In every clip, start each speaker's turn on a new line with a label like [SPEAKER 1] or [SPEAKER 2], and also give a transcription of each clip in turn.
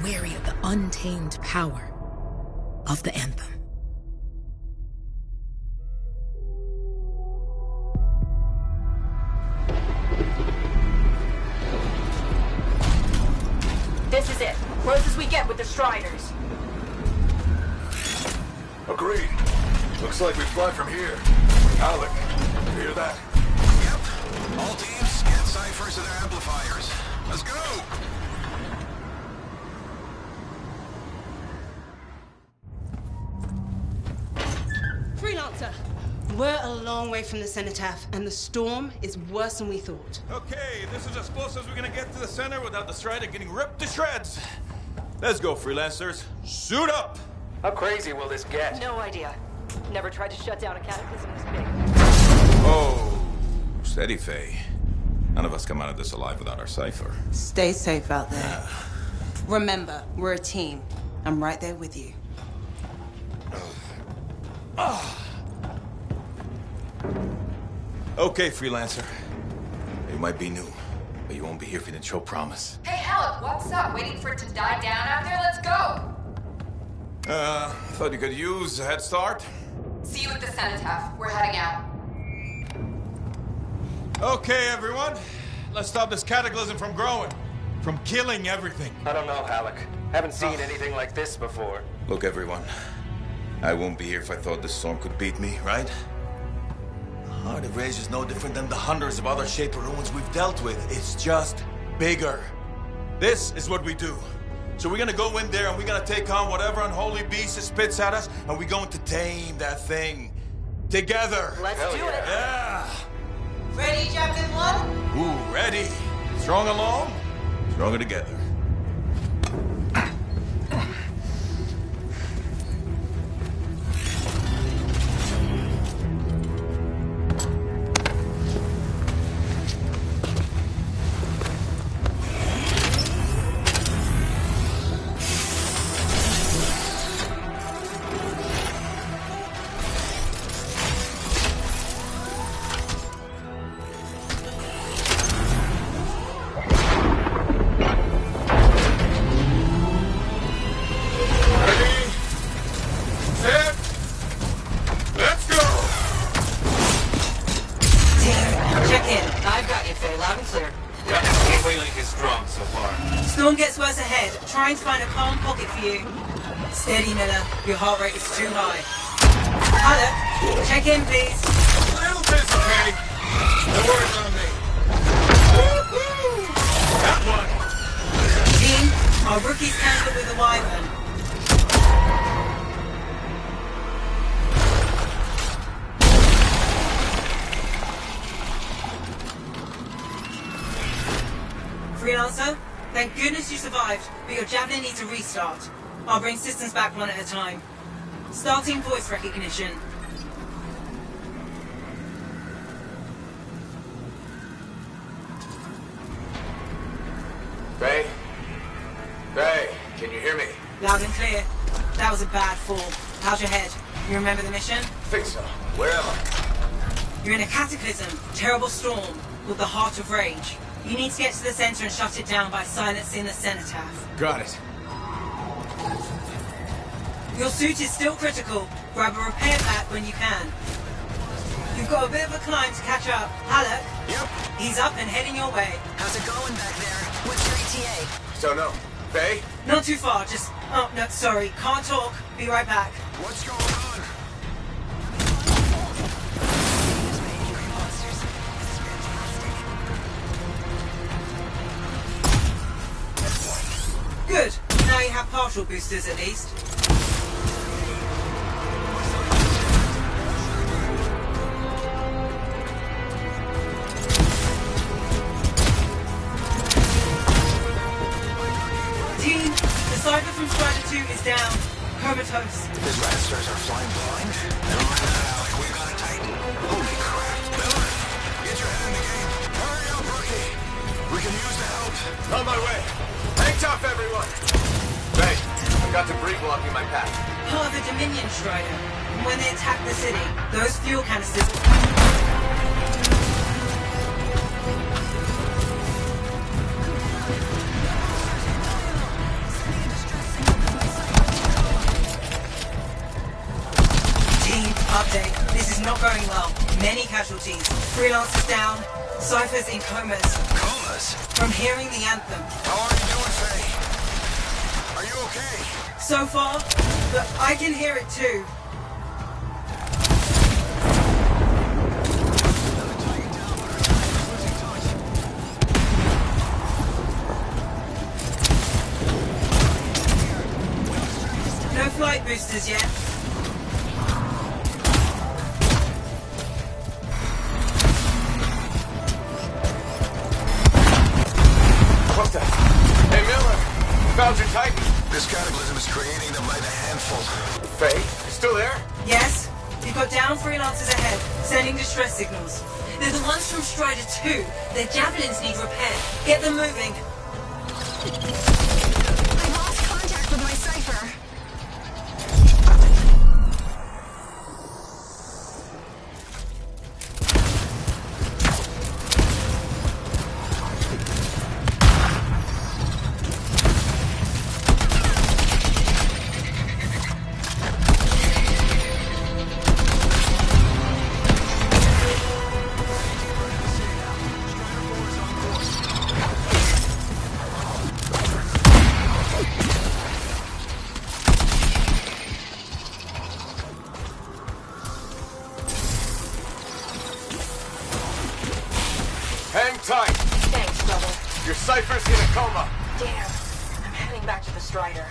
[SPEAKER 1] wary of the untamed power of the Anthem.
[SPEAKER 2] This is it. Close as we get with the Striders.
[SPEAKER 3] Agreed. Looks like we fly from here. Alec, you hear that?
[SPEAKER 4] Yep. All teams, get ciphers to their amplifiers. Let's go!
[SPEAKER 5] Freelancer, we're a long way from the cenotaph, and the storm is worse than we thought.
[SPEAKER 6] Okay, this is as close as we're gonna get to the center without the Strider getting ripped to shreds. Let's go, freelancers. Suit up!
[SPEAKER 7] How crazy will this get?
[SPEAKER 2] No idea. Never tried to shut down a cataclysm this big.
[SPEAKER 6] Oh, steady, Faye. None of us come out of this alive without our cipher.
[SPEAKER 5] Stay safe out there. Remember, we're a team. I'm right there with you.
[SPEAKER 6] Okay, freelancer. You might be new, but you won't be here for the show promise.
[SPEAKER 8] Hey, Alec, what's up? Waiting for it to die down out there? Let's go!
[SPEAKER 6] Thought you could use a head start.
[SPEAKER 8] See you at the cenotaph. We're heading out.
[SPEAKER 6] Okay, everyone. Let's stop this cataclysm from growing. From killing everything.
[SPEAKER 7] I don't know, Alec. Haven't seen anything like this before.
[SPEAKER 6] Look, everyone. I won't be here if I thought this storm could beat me, right? Heart of Rage is no different than the hundreds of other Shaper ruins we've dealt with. It's just bigger. This is what we do. So we're gonna go in there and we're gonna take on whatever unholy beast it spits at us, and we're going to tame that thing. Together.
[SPEAKER 2] Let's do it.
[SPEAKER 6] Yeah.
[SPEAKER 5] Ready, Javelin 1?
[SPEAKER 6] Ooh, ready. Strong alone, stronger together.
[SPEAKER 5] Trying to find a calm pocket for you. Steady, Miller. Your heart rate is too high. Hello. Check in, please.
[SPEAKER 3] A little busy, Kenny. No worries on me. That one.
[SPEAKER 5] Team, our rookies cancelled with a wyvern. Freelancer? Thank goodness you survived, but your Javelin needs a restart. I'll bring systems back one at a time. Starting voice recognition.
[SPEAKER 7] Faye? Faye, can you hear me?
[SPEAKER 5] Loud and clear. That was a bad fall. How's your head? You remember the mission?
[SPEAKER 7] Think so. Where am I?
[SPEAKER 5] You're in a cataclysm, terrible storm, with the Heart of Rage. You need to get to the center and shut it down by silencing the cenotaph.
[SPEAKER 3] Got it.
[SPEAKER 5] Your suit is still critical. Grab a repair pack when you can. You've got a bit of a climb to catch up. Alec?
[SPEAKER 4] Yep.
[SPEAKER 5] He's up and heading your way.
[SPEAKER 9] How's it going back there? What's your ETA?
[SPEAKER 7] Don't know. Faye?
[SPEAKER 5] Not too far, just... Oh, no, sorry. Can't talk. Be right back.
[SPEAKER 4] What's going on?
[SPEAKER 5] Good. Now you have partial boosters at least. Team, the Cyber from Strider 2 is down. Comatose.
[SPEAKER 4] His Lannisters are flying blind? Never mind that, Alec. We've got it tight. Holy crap. Miller, get your head in the game. Hurry up, rookie. We can use the help.
[SPEAKER 7] On my way. Hang tough, everyone. Faye, I've got debris blocking my path.
[SPEAKER 5] Part of the Dominion Strider. When they attack the city, those fuel canisters... today. This is not going well. Many casualties. Freelancers down. Cyphers in comas.
[SPEAKER 4] Comas?
[SPEAKER 5] From hearing the anthem.
[SPEAKER 4] How are you doing, Faye? Are you okay?
[SPEAKER 5] So far, but I can hear it too. No flight boosters yet.
[SPEAKER 7] What the? Hey, Miller! Found your Titan!
[SPEAKER 4] This cataclysm is creating them by the handful.
[SPEAKER 7] Faye, you still there?
[SPEAKER 5] Yes, we've got down freelancers ahead, sending distress signals. They're the ones from Strider 2. Their javelins need repair. Get them moving.
[SPEAKER 9] I lost contact with my cipher.
[SPEAKER 7] Hang tight!
[SPEAKER 2] Thanks, brother.
[SPEAKER 7] Your Cypher's in a coma!
[SPEAKER 2] Damn. I'm heading back to the Strider.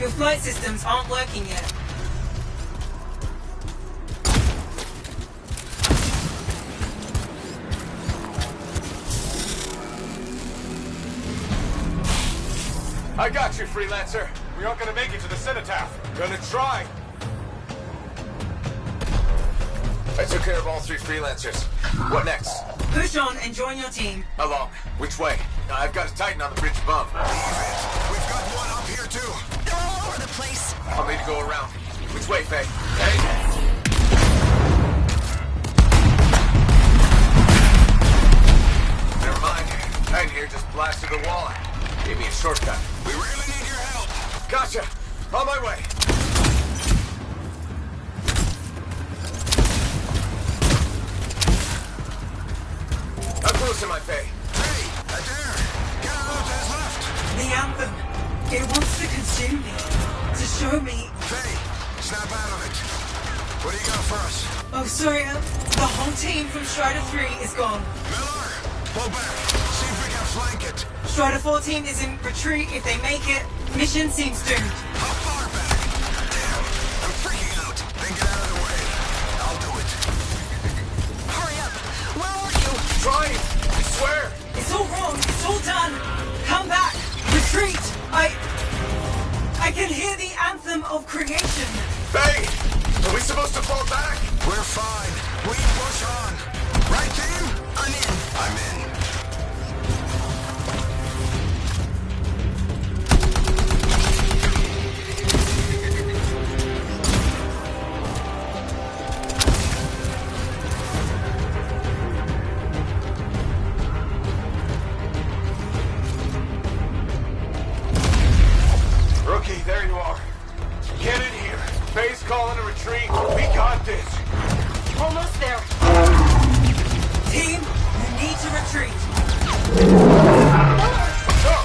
[SPEAKER 5] Your flight systems aren't working yet.
[SPEAKER 7] I got you, Freelancer! We aren't gonna make it to the Cenotaph. Gonna try! I took care of all 3 Freelancers. What next?
[SPEAKER 5] Push on and join your team.
[SPEAKER 7] How long? Which way? I've got a Titan on the bridge above.
[SPEAKER 4] We've got one up here, too.
[SPEAKER 9] They're all over the place.
[SPEAKER 7] I'll need to go around. Which way, Faye? Hey! Never mind. Titan here just blasted the wall. Gave me a shortcut.
[SPEAKER 4] We really need your help.
[SPEAKER 7] Gotcha! On my way! How close am I, Faye?
[SPEAKER 4] Hey, there. Get out to his left.
[SPEAKER 5] The anthem. It wants to consume me. To show me.
[SPEAKER 4] Faye, snap out of it. What do you got for us?
[SPEAKER 5] Oh, sorry. The whole team from Strider 3 is gone.
[SPEAKER 4] Miller, pull back. See if we can flank it.
[SPEAKER 5] Strider 4 team is in retreat. If they make it, mission seems doomed.
[SPEAKER 4] How far back? Damn, I'm freaking out. Then get out of the way. I'll do it.
[SPEAKER 9] Hurry up. Where are you?
[SPEAKER 7] Trying! I swear!
[SPEAKER 5] It's all wrong. It's all done. Come back. Retreat. I can hear the anthem of creation.
[SPEAKER 7] Faye! Are we supposed to fall back?
[SPEAKER 4] We're fine. We push on. Right, team?
[SPEAKER 9] I'm in.
[SPEAKER 4] I'm in.
[SPEAKER 7] Rookie, there you are. Get in here. Faye's calling a retreat. We got this.
[SPEAKER 2] Almost there.
[SPEAKER 5] Team, you need to retreat.
[SPEAKER 7] Go!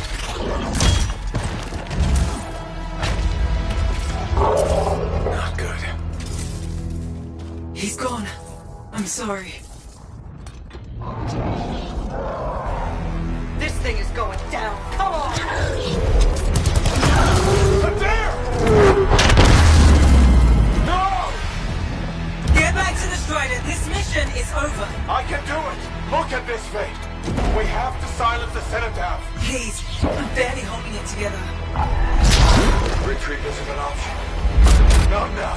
[SPEAKER 3] at this, Faye. We have to silence the cenotaph.
[SPEAKER 5] Please, I'm barely holding it together.
[SPEAKER 3] Retreat isn't an option. Not now.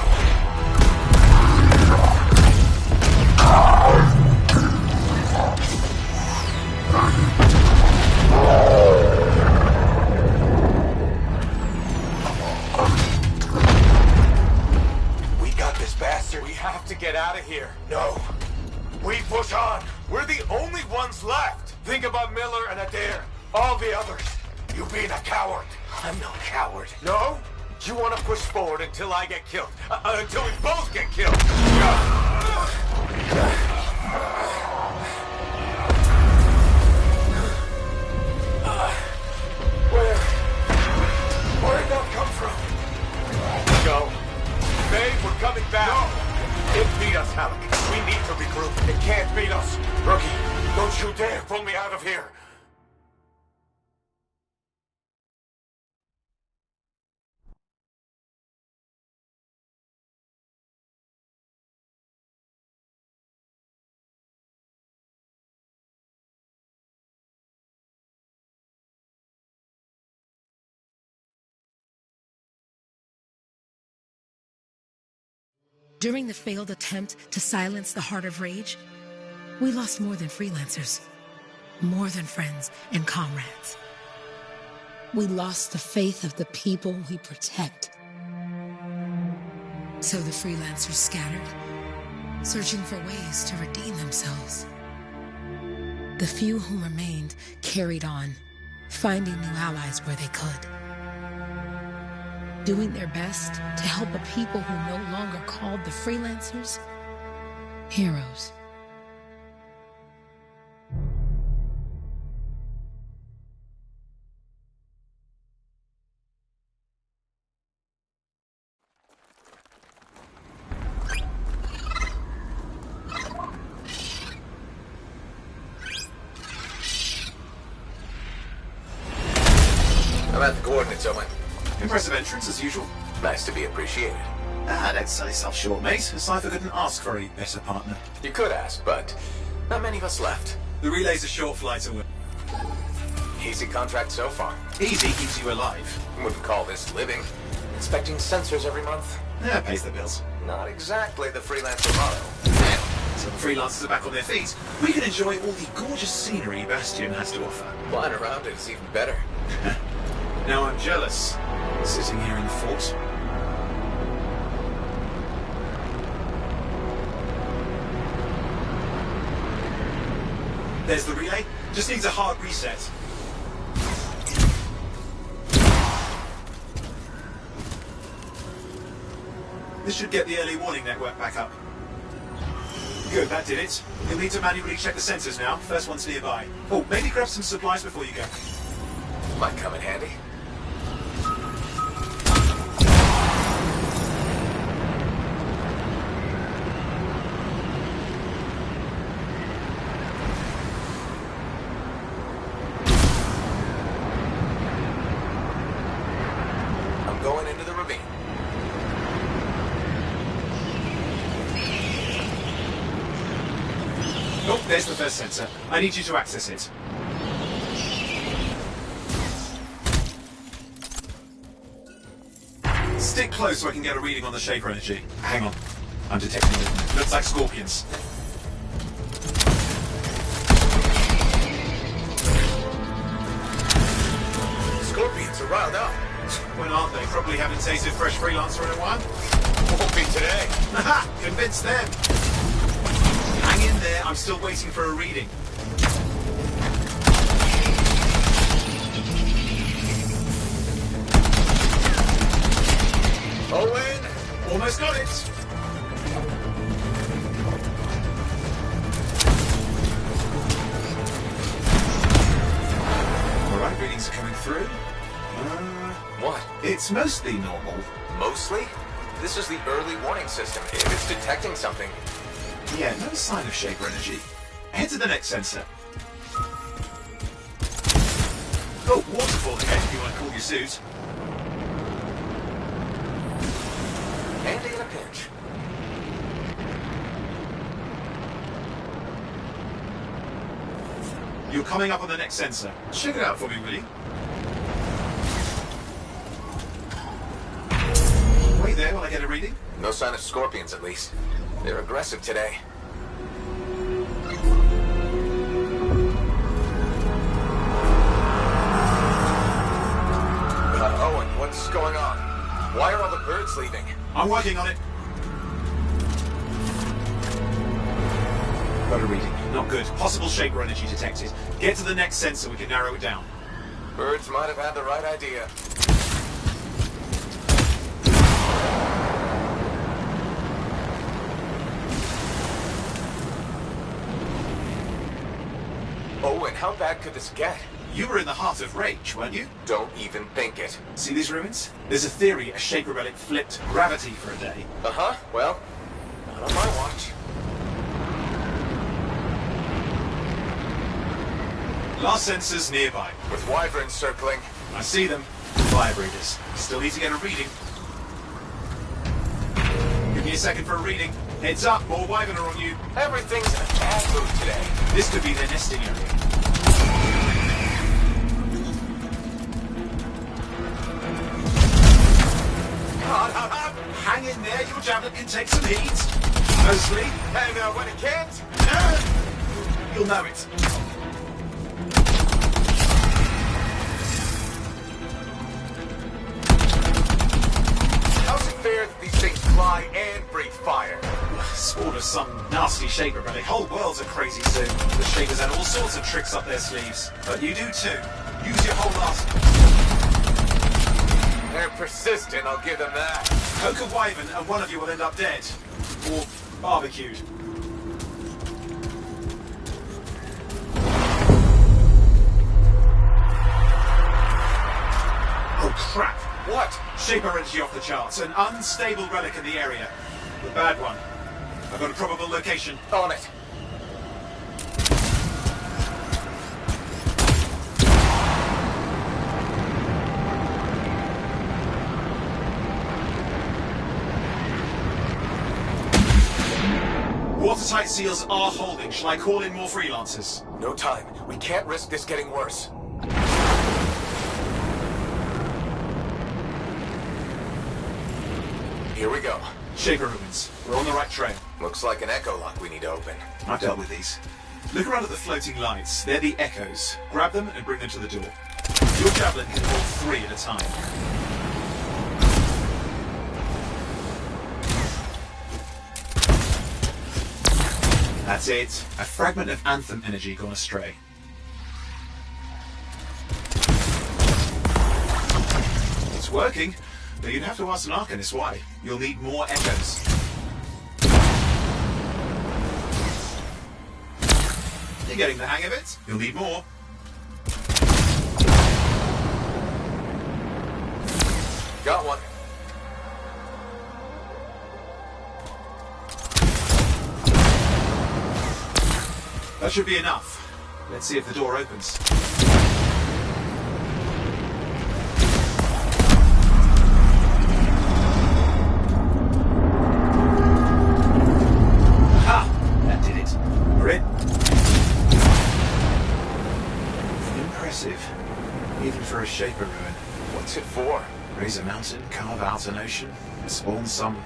[SPEAKER 3] We got this bastard. We have to get out of here. No. We push on. We're the only ones left. Think about Miller and Adair. All the others. You being a coward. I'm no coward. No? You want to push forward until I get killed. Until we both get killed. Where'd that come from? Go. Babe, we're coming back. No. It beat us, Halleck. We need to regroup. It can't beat us. Rookie, don't you dare pull me out of here.
[SPEAKER 1] During the failed attempt to silence the Heart of Rage, we lost more than freelancers, more than friends and comrades. We lost the faith of the people we protect. So the freelancers scattered, searching for ways to redeem themselves. The few who remained carried on, finding new allies where they could. Doing their best to help a people who no longer called the freelancers heroes.
[SPEAKER 7] I'm at the coordinates, Owen.
[SPEAKER 10] Impressive entrance, as usual.
[SPEAKER 7] Nice to be appreciated.
[SPEAKER 10] Don't sell yourself short, mate. A cipher couldn't ask for a better partner.
[SPEAKER 7] You could ask, but not many of us left.
[SPEAKER 10] The relay's a short flight away.
[SPEAKER 7] Easy contract so far.
[SPEAKER 10] Easy keeps you alive.
[SPEAKER 7] Wouldn't call this living. Inspecting sensors every month.
[SPEAKER 10] Yeah, pays the bills.
[SPEAKER 7] Not exactly the freelancer motto.
[SPEAKER 10] So the freelancers are back on their feet. We can enjoy all the gorgeous scenery Bastion has to offer.
[SPEAKER 7] Flying around it is even better.
[SPEAKER 10] Now I'm jealous, sitting here in the fort. There's the relay. Just needs a hard reset. This should get the early warning network back up. Good, that did it. You'll need to manually check the sensors now. First one's nearby. Oh, maybe grab some supplies before you go.
[SPEAKER 7] Might come in handy. I'm going into the ravine.
[SPEAKER 10] Oh, there's the first sensor. I need you to access it. Stick close so I can get a reading on the Shaper energy. Hang on. I'm detecting it. Looks like scorpions.
[SPEAKER 7] Scorpions are riled up.
[SPEAKER 10] When aren't they? Probably haven't tasted fresh freelancer in a while.
[SPEAKER 7] Won't be today.
[SPEAKER 10] Haha! Convince them! Hang in there, I'm still waiting for a reading.
[SPEAKER 7] Owen!
[SPEAKER 10] Almost got it! Alright, readings are coming through.
[SPEAKER 7] What?
[SPEAKER 10] It's mostly normal.
[SPEAKER 7] Mostly? This is the early warning system. If it's detecting something...
[SPEAKER 10] Yeah, no sign of Shaper energy. Head to the next sensor. Oh, waterfall again, if you want to cool your suit.
[SPEAKER 7] Handy in a pinch.
[SPEAKER 10] You're coming up on the next sensor. Check it out for me, will you? Wait there while I get a reading.
[SPEAKER 7] No sign of scorpions, at least. They're aggressive today. Owen, what's going on? Why are all the birds leaving?
[SPEAKER 10] I'm working on it. Got a reading. Not good. Possible Shaper energy detected. Get to the next sensor, we can narrow it down.
[SPEAKER 7] Birds might have had the right idea. Owen, how bad could this get?
[SPEAKER 10] You were in the heart of Rage, weren't you?
[SPEAKER 7] Don't even think it.
[SPEAKER 10] See these ruins? There's a theory a Shaper relic flipped gravity for a day.
[SPEAKER 7] Uh-huh. Well, not on my watch.
[SPEAKER 10] Last sensor's nearby.
[SPEAKER 7] With wyverns circling.
[SPEAKER 10] I see them. Fire breeders. Still need to get a reading. Give me a second for a reading. Heads up, more wyvern are on you.
[SPEAKER 7] Everything's in a bad mood today.
[SPEAKER 10] This could be their nesting area. Hang in there, your javelin can take some heat. Mostly.
[SPEAKER 7] And when it can't?
[SPEAKER 10] You'll know it.
[SPEAKER 7] How's it fair that these things fly and breathe fire?
[SPEAKER 10] Spawn of some nasty Shaper relic. Whole worlds are crazy soon. The Shapers had all sorts of tricks up their sleeves. But you do too. Use your whole arsenal.
[SPEAKER 7] They're persistent, I'll give them that.
[SPEAKER 10] Poke a wyvern and one of you will end up dead. Or barbecued. Oh crap!
[SPEAKER 7] What?
[SPEAKER 10] Shaper energy off the charts. An unstable relic in the area. The bad one. I've got a probable location.
[SPEAKER 7] On it.
[SPEAKER 10] Watertight seals are holding. Shall I call in more freelancers?
[SPEAKER 7] No time. We can't risk this getting worse. Here we go.
[SPEAKER 10] Shaper ruins. We're on the right trail.
[SPEAKER 7] Looks like an echo lock we need to open.
[SPEAKER 10] I've dealt with these. Look around at the floating lights. They're the echoes. Grab them and bring them to the door. Your javelin can hold 3 at a time. That's it. A fragment of Anthem energy gone astray. It's working, but you'd have to ask an Arcanist why. You'll need more echoes. You're getting the hang of it. You'll need more.
[SPEAKER 7] Got one.
[SPEAKER 10] That should be enough. Let's see if the door opens. Ha! That did it. We're in. Impressive. Even for a Shaper ruin.
[SPEAKER 7] What's it for?
[SPEAKER 10] Raise a mountain, carve out an ocean, spawn some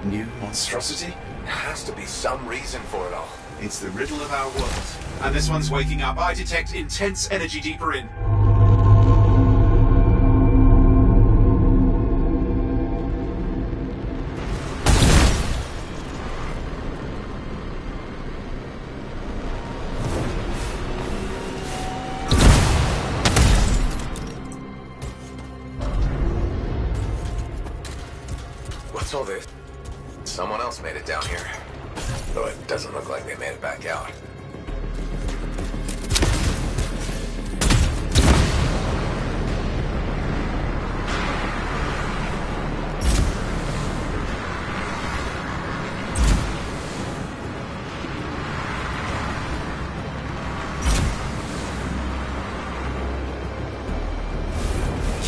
[SPEAKER 10] new monstrosity?
[SPEAKER 7] There has to be some reason for it all.
[SPEAKER 10] It's the riddle of our world. And this one's waking up. I detect intense energy deeper in.
[SPEAKER 7] What's all this? Someone else made it down here. Though it doesn't look like they made it back out.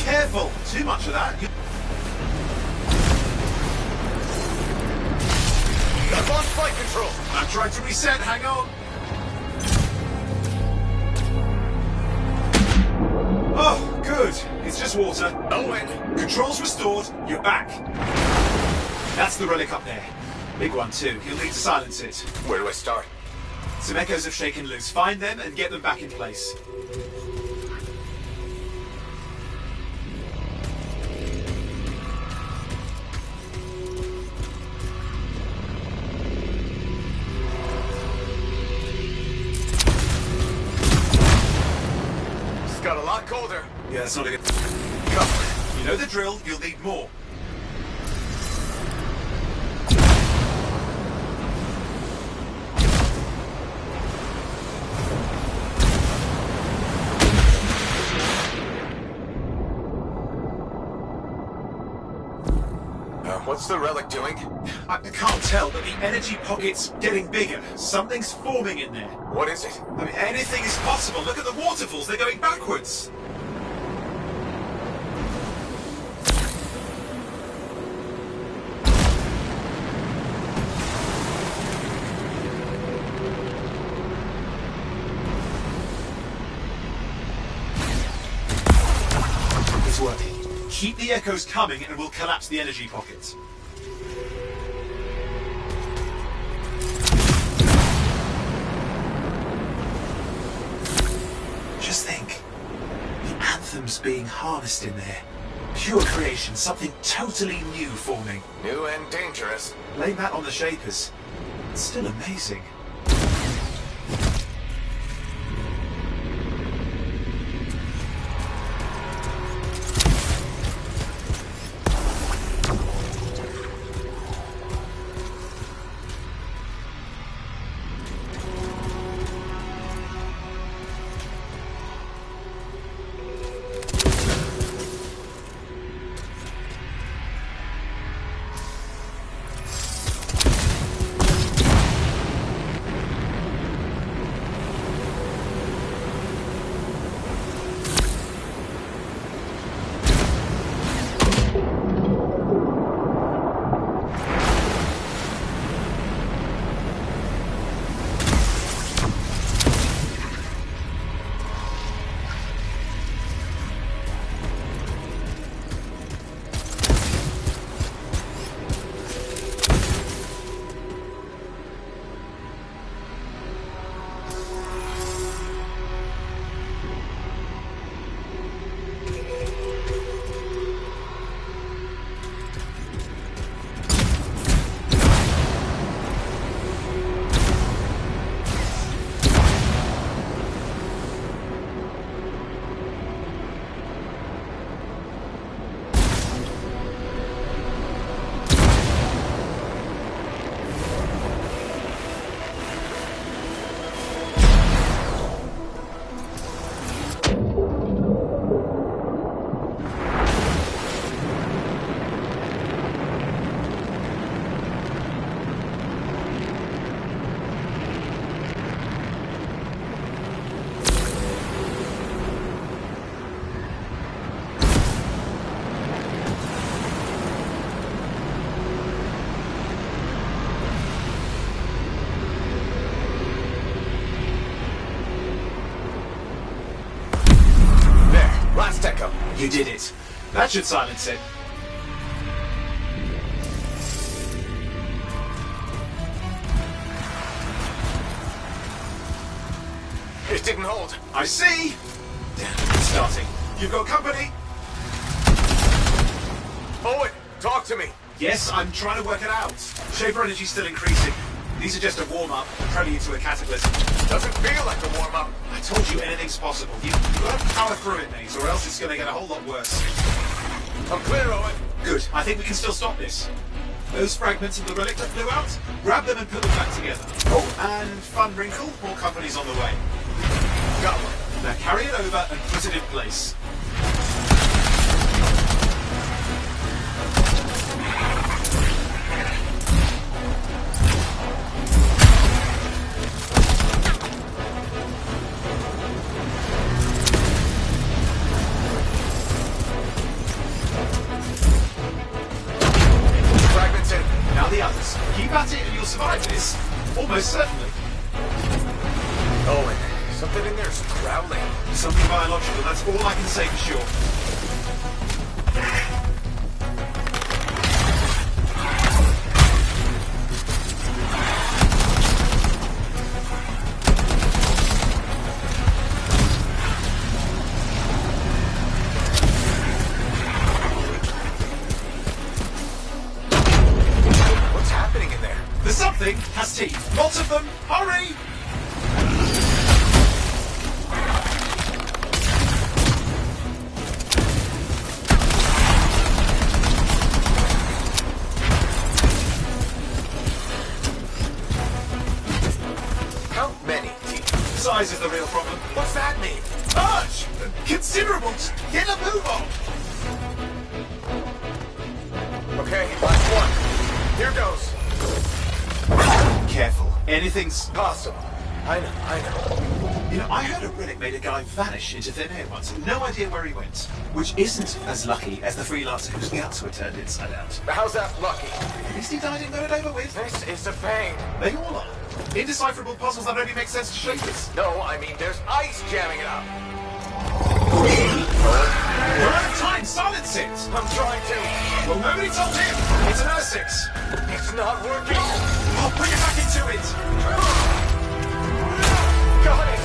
[SPEAKER 10] Careful! Too much of that.
[SPEAKER 7] I've lost flight control!
[SPEAKER 10] I'm trying to reset, hang on. surface water.
[SPEAKER 3] Owen!
[SPEAKER 10] Controls restored. You're back. That's the relic up there. Big one too. You'll need to silence it.
[SPEAKER 3] Where do I start?
[SPEAKER 10] Some echoes have shaken loose. Find them and get them back in place.
[SPEAKER 3] It's got a lot colder.
[SPEAKER 10] Yeah, that's not a good... Come. You know the drill. You'll need more.
[SPEAKER 3] What's the relic doing?
[SPEAKER 10] I can't tell, but the energy pocket's getting bigger. Something's forming in there.
[SPEAKER 3] What is it?
[SPEAKER 10] I mean, anything is possible. Look at the waterfalls. They're going backwards. It's working. Keep the echoes coming and we'll collapse the energy pockets. Just think. The Anthem's being harnessed in there. Pure creation, something totally new forming.
[SPEAKER 3] New and dangerous.
[SPEAKER 10] Blame that on the Shapers. It's still amazing.
[SPEAKER 3] Last echo.
[SPEAKER 10] You did it. That should silence it.
[SPEAKER 3] It didn't hold.
[SPEAKER 10] I see. It's starting. You've got company.
[SPEAKER 3] Owen, talk to me.
[SPEAKER 10] Yes, I'm trying to work it out. Shaper energy's still increasing. These are just a warm-up, a prelude to a cataclysm.
[SPEAKER 3] Doesn't feel like a warm-up.
[SPEAKER 10] I told you anything's possible. You've got to power through it, mate, or else it's going to get a whole lot worse.
[SPEAKER 3] I'm clear, Owen.
[SPEAKER 10] Good. I think we can still stop this. Those fragments of the relic that flew out, grab them and put them back together. Oh, and fun wrinkle, more company's on the way.
[SPEAKER 3] Got one.
[SPEAKER 10] Now carry it over and put it in place.
[SPEAKER 3] Fragments in.
[SPEAKER 10] Now the others. Keep at it and you'll survive this. Almost certainly.
[SPEAKER 3] Owen, something in there's growling.
[SPEAKER 10] Something biological, that's all I can say for sure. Lots of them! Hurry!
[SPEAKER 7] How many, T?
[SPEAKER 10] Size is the real problem.
[SPEAKER 7] What's that mean?
[SPEAKER 10] Large! Considerable! Get a move on!
[SPEAKER 7] Okay, last one. Here goes.
[SPEAKER 10] Careful. Anything's...
[SPEAKER 7] Possible. I know.
[SPEAKER 10] You know, I heard a relic made a guy vanish into thin air once. No idea where he went. Which isn't as lucky as the freelancer whose guts were turned inside out.
[SPEAKER 7] How's that lucky?
[SPEAKER 10] At least he died and got it over with.
[SPEAKER 7] This is a pain.
[SPEAKER 10] They all are. Indecipherable puzzles that only make sense to shapers.
[SPEAKER 7] No, I mean there's ice jamming it up.
[SPEAKER 10] We're out of time! Silence it!
[SPEAKER 7] I'm trying to.
[SPEAKER 10] Well, nobody told him! It's an R6!
[SPEAKER 7] It's not working.
[SPEAKER 10] I'll bring it back into it!
[SPEAKER 7] Got it.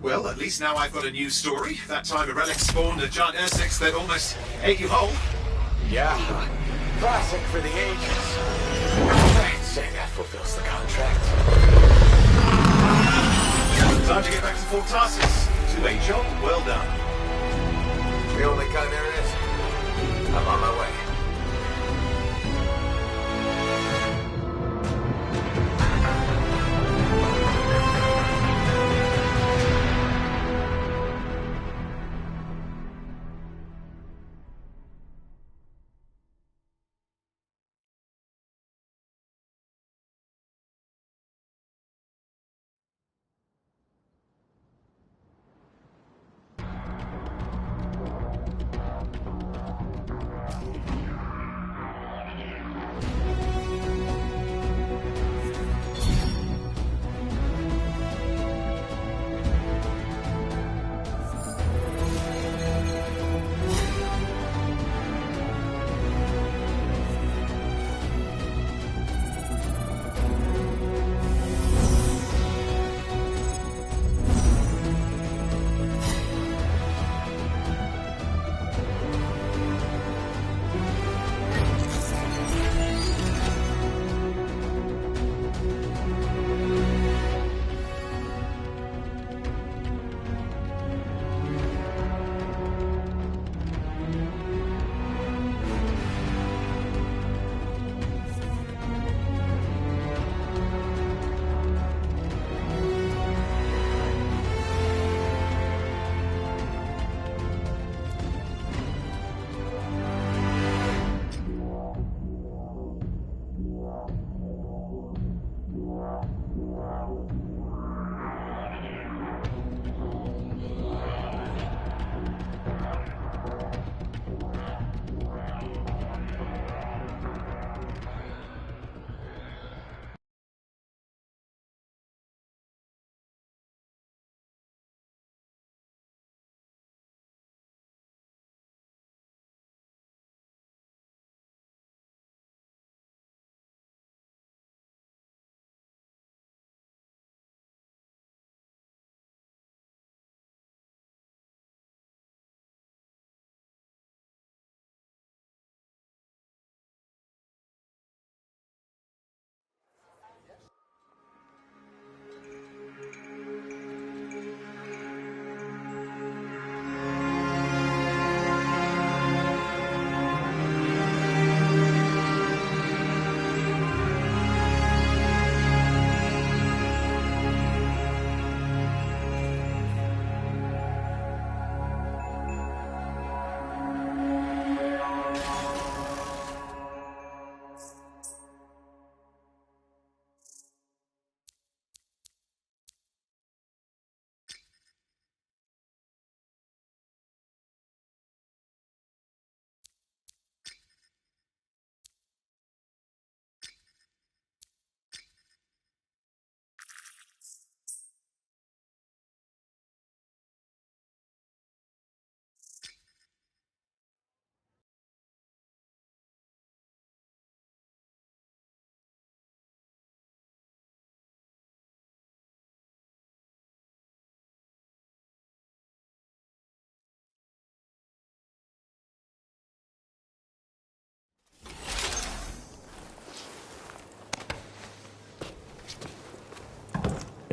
[SPEAKER 10] Well, at least now I've got a new story. That time a relic spawned a giant R6 that almost ate you whole.
[SPEAKER 7] Yeah. Classic for the ages. I'd say that fulfills the contract.
[SPEAKER 10] Time to get back to Fort Tarsus. To a job well done.
[SPEAKER 7] The only kind there is. I'm on my way.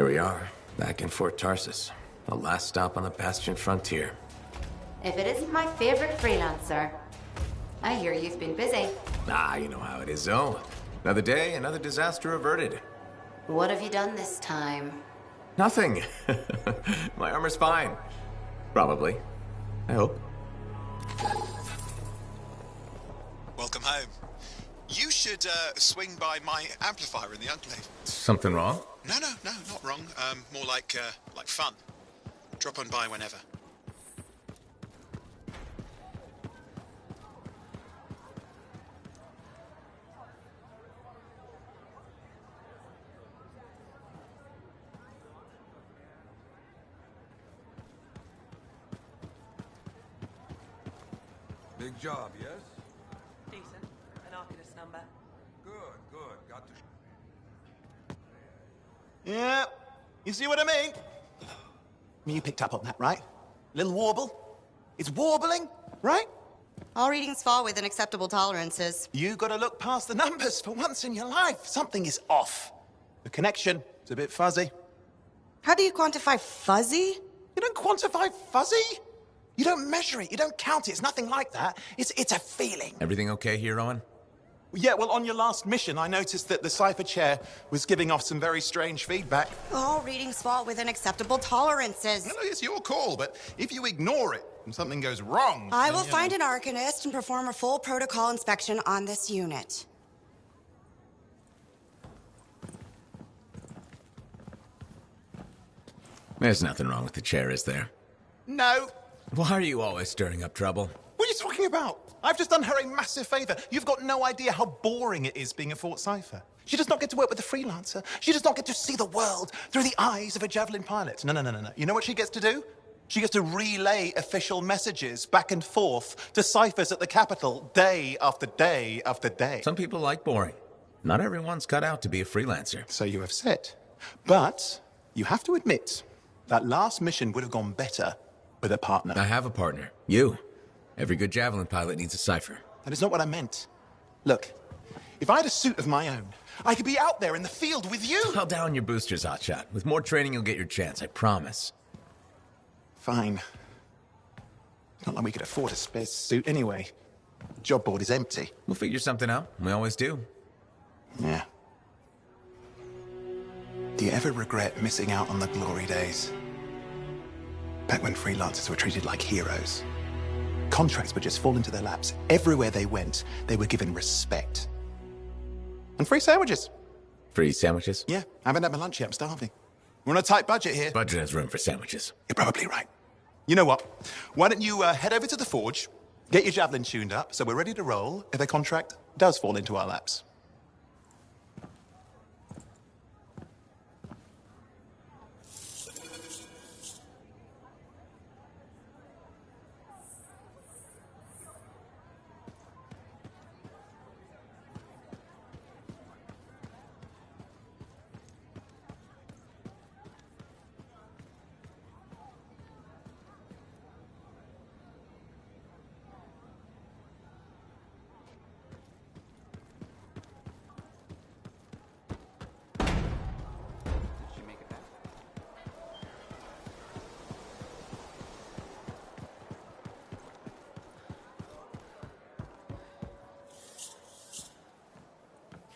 [SPEAKER 11] Here we are, back in Fort Tarsus. The last stop on the Bastion frontier.
[SPEAKER 12] If it isn't my favorite freelancer. I hear you've been busy.
[SPEAKER 11] Ah, you know how it is, Zoe. Another day, another disaster averted.
[SPEAKER 12] What have you done this time?
[SPEAKER 11] Nothing. My armor's fine. Probably. I hope.
[SPEAKER 13] Welcome home. You should swing by my amplifier in the Enclave.
[SPEAKER 11] Something wrong?
[SPEAKER 13] No, not wrong. More like fun. Drop on by whenever.
[SPEAKER 4] Big job, yes?
[SPEAKER 2] Decent. An Arcanist number.
[SPEAKER 4] Good. Got to...
[SPEAKER 14] Yeah, you see what I mean? You picked up on that, right? Little warble? It's warbling, right?
[SPEAKER 15] All readings fall within acceptable tolerances.
[SPEAKER 14] You gotta look past the numbers for once in your life. Something is off. The connection is a bit fuzzy.
[SPEAKER 15] How do you quantify fuzzy?
[SPEAKER 14] You don't quantify fuzzy? You don't measure it, you don't count it, it's nothing like that. It's a feeling.
[SPEAKER 11] Everything okay here, Owen?
[SPEAKER 14] Yeah, well, on your last mission, I noticed that the cipher chair was giving off some very strange feedback.
[SPEAKER 15] All readings fall within acceptable tolerances.
[SPEAKER 16] No, it's your call, but if you ignore it and something goes wrong...
[SPEAKER 15] I will find an Arcanist and perform a full protocol inspection on this unit.
[SPEAKER 11] There's nothing wrong with the chair, is there?
[SPEAKER 14] No.
[SPEAKER 11] Why are you always stirring up trouble?
[SPEAKER 14] What are you talking about? I've just done her a massive favor. You've got no idea how boring it is being a Fort Cipher. She does not get to work with a freelancer. She does not get to see the world through the eyes of a Javelin pilot. No. You know what she gets to do? She gets to relay official messages back and forth to ciphers at the Capitol day after day after day.
[SPEAKER 11] Some people like boring. Not everyone's cut out to be a freelancer.
[SPEAKER 14] So you have said. But you have to admit, that last mission would have gone better with a partner.
[SPEAKER 11] I have a partner. You. Every good Javelin pilot needs a cipher.
[SPEAKER 14] That is not what I meant. Look, if I had a suit of my own, I could be out there in the field with you.
[SPEAKER 11] I'll down your boosters, Hotshot. With more training, you'll get your chance, I promise.
[SPEAKER 14] Fine. It's not like we could afford a spare suit anyway. The job board is empty.
[SPEAKER 11] We'll figure something out. We always do.
[SPEAKER 14] Yeah. Do you ever regret missing out on the glory days? Back when freelancers were treated like heroes. Contracts would just fall into their laps. Everywhere they went, they were given respect. And free sandwiches.
[SPEAKER 11] Free sandwiches?
[SPEAKER 14] Yeah, I haven't had my lunch yet. I'm starving. We're on a tight budget here.
[SPEAKER 11] Budget has room for sandwiches.
[SPEAKER 14] You're probably right. You know what? Why don't you head over to the forge, get your Javelin tuned up, so we're ready to roll if a contract does fall into our laps.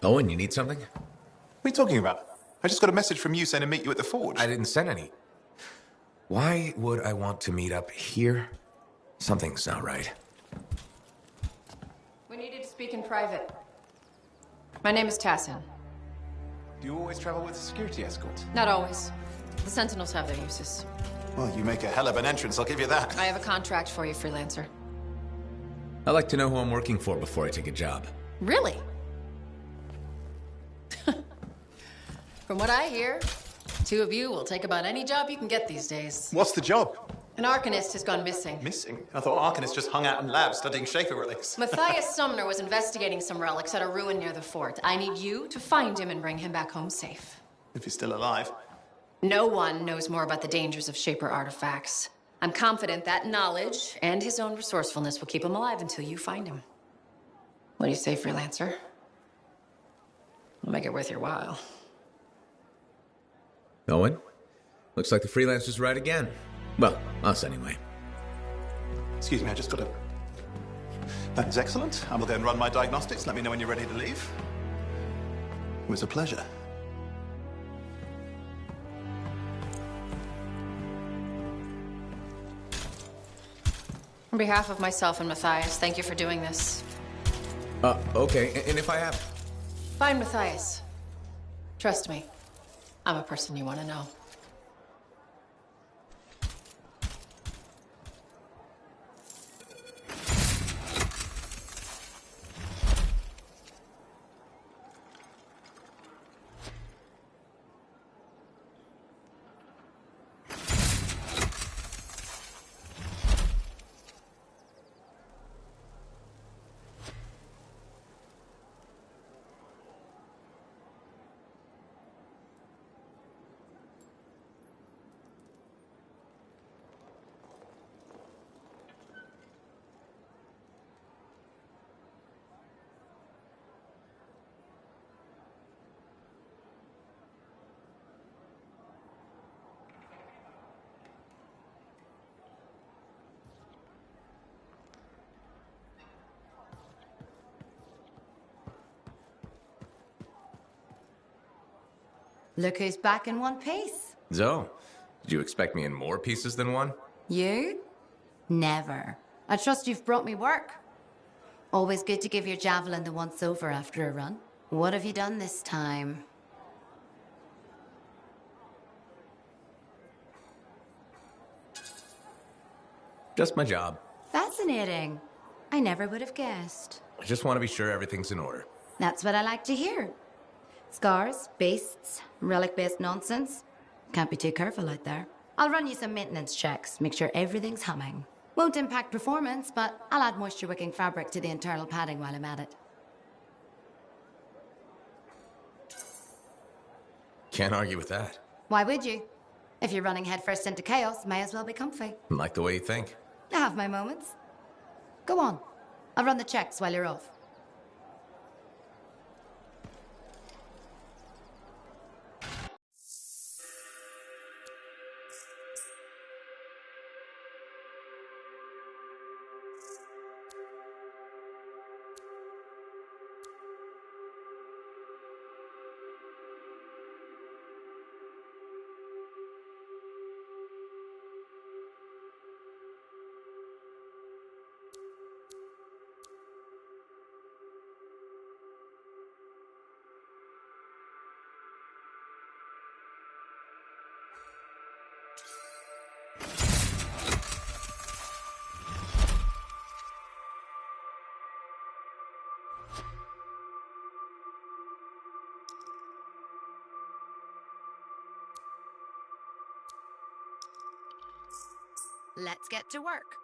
[SPEAKER 11] Owen, you need something?
[SPEAKER 14] What are you talking about? I just got a message from you saying to meet you at the forge.
[SPEAKER 11] I didn't send any. Why would I want to meet up here? Something's not right.
[SPEAKER 8] We needed to speak in private. My name is Tassin.
[SPEAKER 14] Do you always travel with a security escort?
[SPEAKER 8] Not always. The Sentinels have their uses.
[SPEAKER 14] Well, you make a hell of an entrance, I'll give you that.
[SPEAKER 8] I have a contract for you, freelancer.
[SPEAKER 11] I like to know who I'm working for before I take a job.
[SPEAKER 8] Really? From what I hear, two of you will take about any job you can get these days.
[SPEAKER 14] What's the job?
[SPEAKER 8] An Arcanist has gone missing.
[SPEAKER 14] Missing? I thought Arcanists just hung out in labs studying Shaper relics.
[SPEAKER 8] Matthias Sumner was investigating some relics at a ruin near the fort. I need you to find him and bring him back home safe.
[SPEAKER 14] If he's still alive.
[SPEAKER 8] No one knows more about the dangers of Shaper artifacts. I'm confident that knowledge and his own resourcefulness will keep him alive until you find him. What do you say, freelancer? We'll make it worth your while.
[SPEAKER 11] Owen? Looks like the freelancer's right again. Well, us anyway.
[SPEAKER 10] Excuse me, I just got to... That is excellent. I will then run my diagnostics. Let me know when you're ready to leave. It was a pleasure.
[SPEAKER 8] On behalf of myself and Matthias, thank you for doing this.
[SPEAKER 11] Okay. And if I have...
[SPEAKER 8] Fine, Matthias. Trust me. I'm a person you want to know.
[SPEAKER 12] Look who's back in one piece.
[SPEAKER 11] Zoe, did you expect me in more pieces than one?
[SPEAKER 12] You? Never. I trust you've brought me work. Always good to give your javelin the once over after a run. What have you done this time?
[SPEAKER 11] Just my job.
[SPEAKER 12] Fascinating. I never would have guessed.
[SPEAKER 11] I just want to be sure everything's in order.
[SPEAKER 12] That's what I like to hear. Scars, beasts, relic-based nonsense. Can't be too careful out there. I'll run you some maintenance checks, make sure everything's humming. Won't impact performance, but I'll add moisture-wicking fabric to the internal padding while I'm at it.
[SPEAKER 11] Can't argue with that.
[SPEAKER 12] Why would you? If you're running headfirst into chaos, may as well be comfy.
[SPEAKER 11] Like the way you think.
[SPEAKER 12] I have my moments. Go on. I'll run the checks while you're off. Let's get to work.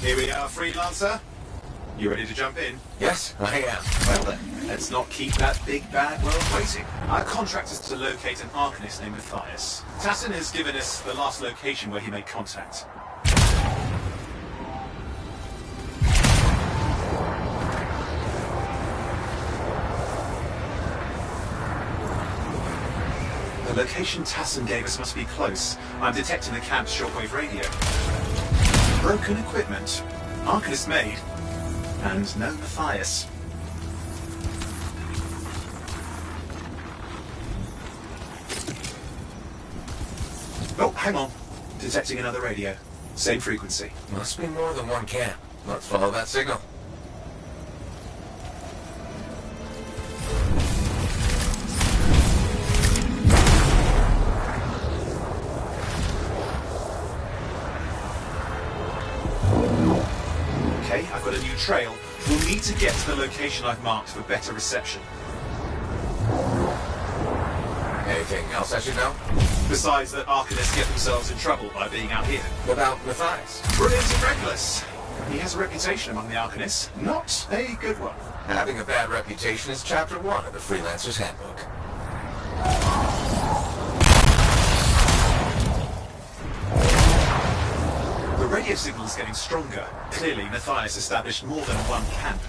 [SPEAKER 10] Here we are, Freelancer. You ready to jump in?
[SPEAKER 11] Yes, I am.
[SPEAKER 10] Well then, let's not keep that big bad world waiting. Our contract is to locate an Arcanist named Matthias. Tassin has given us the last location where he made contact. The location Tassin gave us must be close. I'm detecting the camp's shortwave radio. Broken equipment. Arcanist made. And no Matthias. Oh, hang on. Detecting another radio. Same frequency.
[SPEAKER 11] Must be more than one camp. Let's follow that signal.
[SPEAKER 10] Okay, I've got a new trail. We'll need to get to the location I've marked for better reception.
[SPEAKER 11] Anything else I should know?
[SPEAKER 10] Besides that Arcanists get themselves in trouble by being out here.
[SPEAKER 11] About Matthias?
[SPEAKER 10] Brilliant and reckless. He has a reputation among the Arcanists. Not a good one.
[SPEAKER 11] Having a bad reputation is chapter 1 of the Freelancer's Handbook.
[SPEAKER 10] The radio signal is getting stronger. Clearly, Matthias established more than one camp.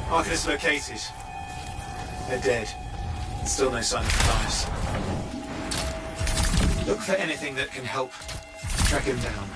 [SPEAKER 10] Arcanist located. They're dead. Still no sign of Matthias. Look for anything that can help track him down.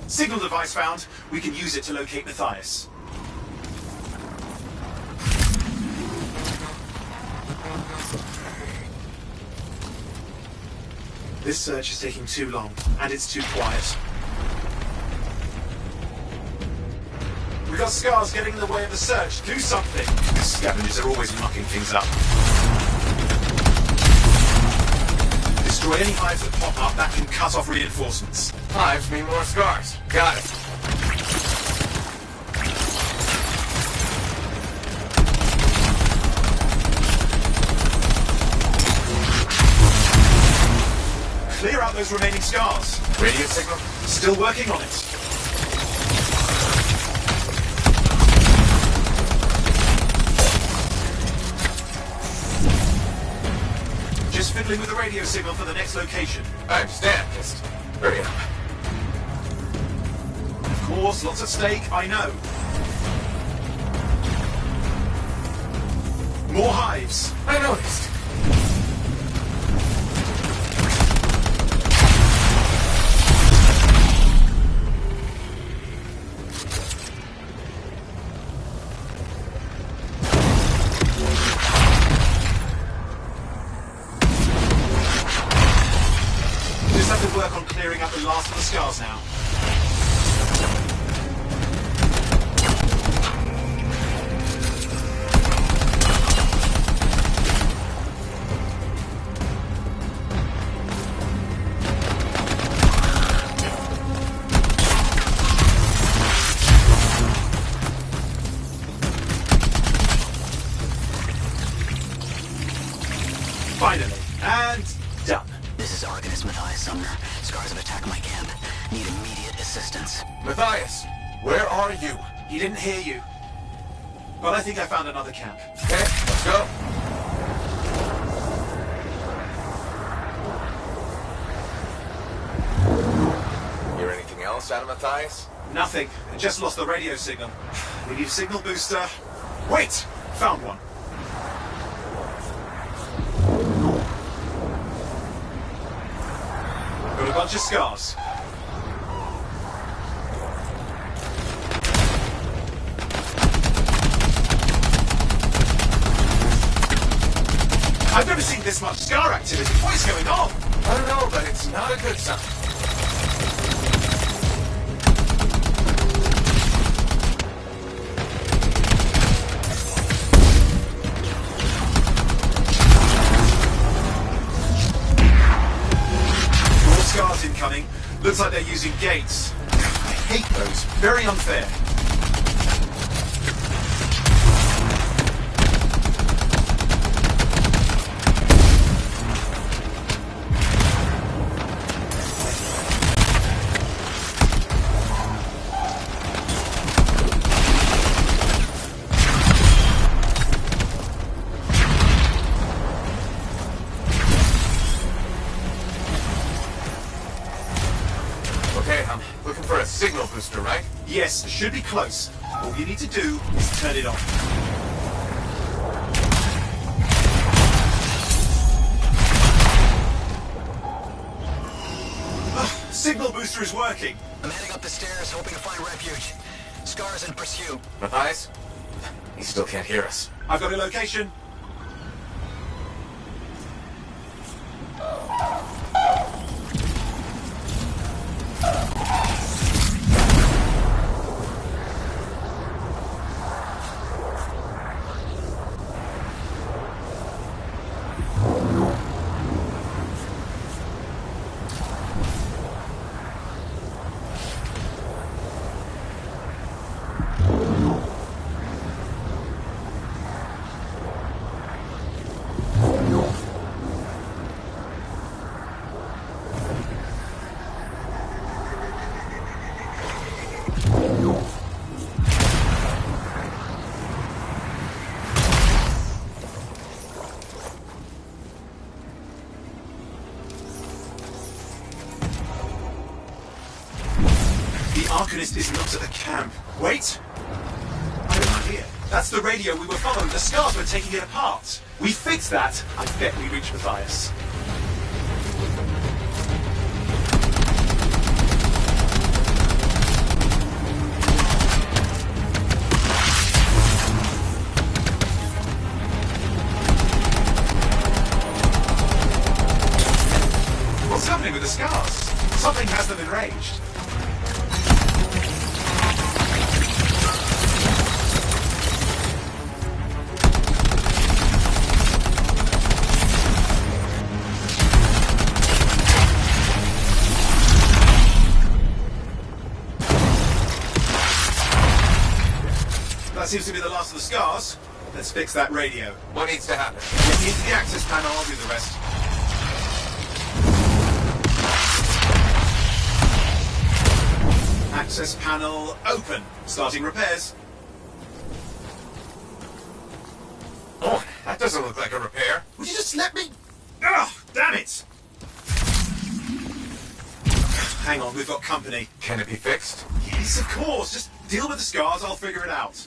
[SPEAKER 10] Signal device found. We can use it to locate Matthias. This search is taking too long, and it's too quiet. We've got scars getting in the way of the search. Do something! Scavengers are always mucking things up. Destroy any hives that pop up that can cut off reinforcements.
[SPEAKER 11] Hives mean more scars. Got it.
[SPEAKER 10] Clear out those remaining scars.
[SPEAKER 11] Radio signal?
[SPEAKER 10] Still working on it. Just fiddling with the radio signal for the next location.
[SPEAKER 11] I understand. Just hurry up.
[SPEAKER 10] Of course, lots at stake, I know. More hives.
[SPEAKER 11] I noticed.
[SPEAKER 10] Just have to work on clearing up the last of the scars now. Finally. And done.
[SPEAKER 17] This is Arcanist Matthias Sumner. Scars have attacked my camp. Need immediate assistance.
[SPEAKER 11] Matthias, where are you?
[SPEAKER 10] He didn't hear you. But I think I found another camp.
[SPEAKER 11] Okay, let's go.
[SPEAKER 3] else out of Matthias?
[SPEAKER 10] Nothing. I just lost the radio signal. We need a signal booster. Wait! Found one. Got a bunch of scars. I've never seen this much scar activity. What is going on?
[SPEAKER 3] I don't know, but it's not a good sign.
[SPEAKER 10] More scars incoming. Looks like they're using gates. I hate those. Very unfair.
[SPEAKER 3] Signal booster, right?
[SPEAKER 10] Yes, should be close. All you need to do is turn it on. Signal booster is working.
[SPEAKER 17] I'm heading up the stairs, hoping to find refuge. Scars in pursuit.
[SPEAKER 3] Matthias? He still can't hear us.
[SPEAKER 10] I've got a location. Arcanist is not at the camp. Wait! I have an idea. That's the radio we were following. The scars were taking it apart. We fixed that. I bet we reached Matthias. What's happening with the scars? Something has them enraged. That seems to be the last of the scars. Let's fix that radio.
[SPEAKER 3] What needs to happen?
[SPEAKER 10] Get me into the access panel, I'll do the rest. Access panel open. Starting repairs.
[SPEAKER 3] Oh, that doesn't look like a repair.
[SPEAKER 10] Would you just let me... Ugh, damn it! Hang on, we've got company.
[SPEAKER 3] Can it be fixed?
[SPEAKER 10] Yes, of course. Just deal with the scars, I'll figure it out.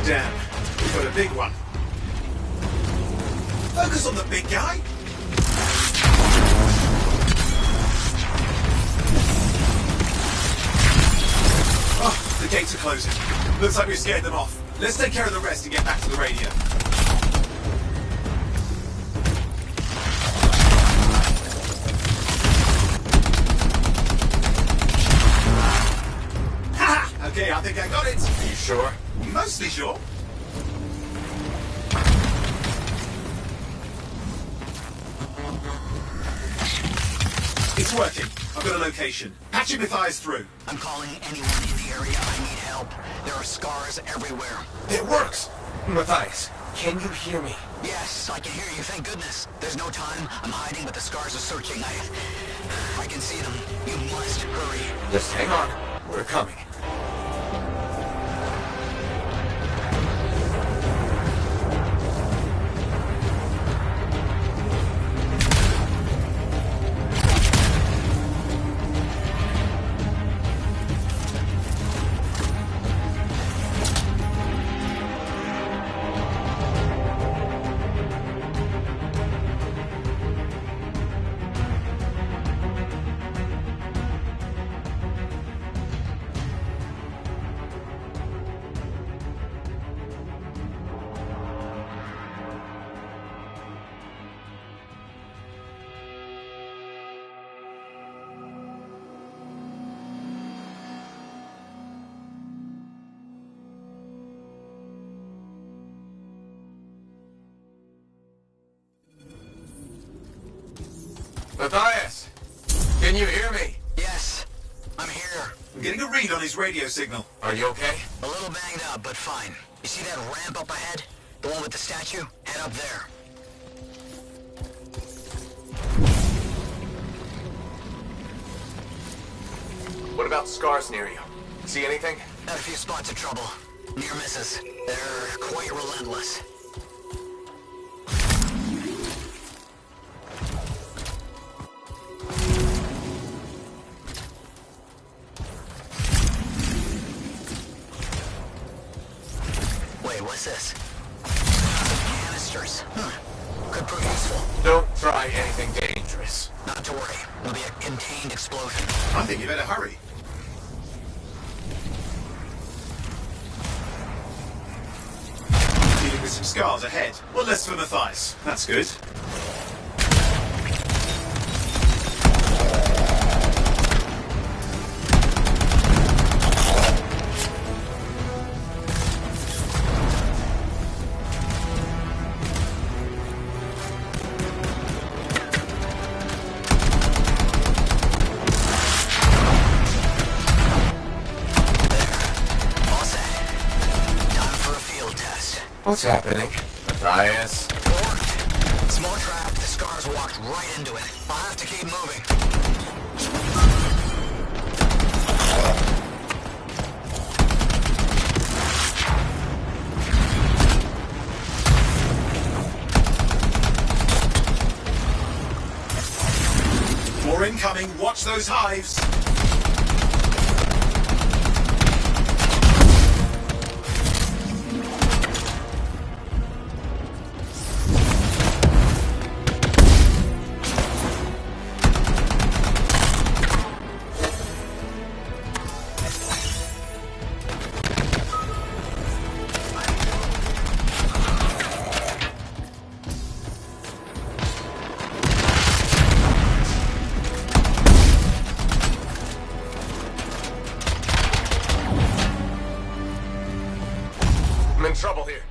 [SPEAKER 10] Damn, we've got a big one. Focus on the big guy. Oh, the gates are closing. Looks like we've scared them off. Let's take care of the rest and get back to the radio. Okay, I think I got it.
[SPEAKER 6] Are you sure?
[SPEAKER 10] Mostly sure. It's working. I've got a location. Patching Matthias through.
[SPEAKER 17] I'm calling anyone in the area. I need help. There are scars everywhere.
[SPEAKER 6] It works! Matthias, can you hear me?
[SPEAKER 17] Yes, I can hear you, thank goodness. There's no time. I'm hiding, but the scars are searching. I can see them. You must hurry.
[SPEAKER 6] Just hang on. We're coming. Matthias! Can you hear me?
[SPEAKER 17] Yes, I'm here.
[SPEAKER 10] I'm getting a read on his radio signal.
[SPEAKER 6] Are you okay?
[SPEAKER 17] A little banged up, but fine. You see that ramp up ahead? The one with the statue? Head up there.
[SPEAKER 6] What about scars near you? See anything?
[SPEAKER 17] Had a few spots of trouble. Near misses. They're quite relentless. Wait, what's this? Canisters. Could prove useful.
[SPEAKER 6] Don't try anything dangerous.
[SPEAKER 17] Not to worry. It'll be a contained explosion.
[SPEAKER 10] I think you better hurry. Dealing with some scars ahead. Well, less for Matthias. That's good.
[SPEAKER 6] What's happening? Matthias?
[SPEAKER 17] It worked. Small trap. The scars walked right into it. I'll have to keep moving.
[SPEAKER 10] More incoming. Watch those hives.
[SPEAKER 6] I'm in trouble here.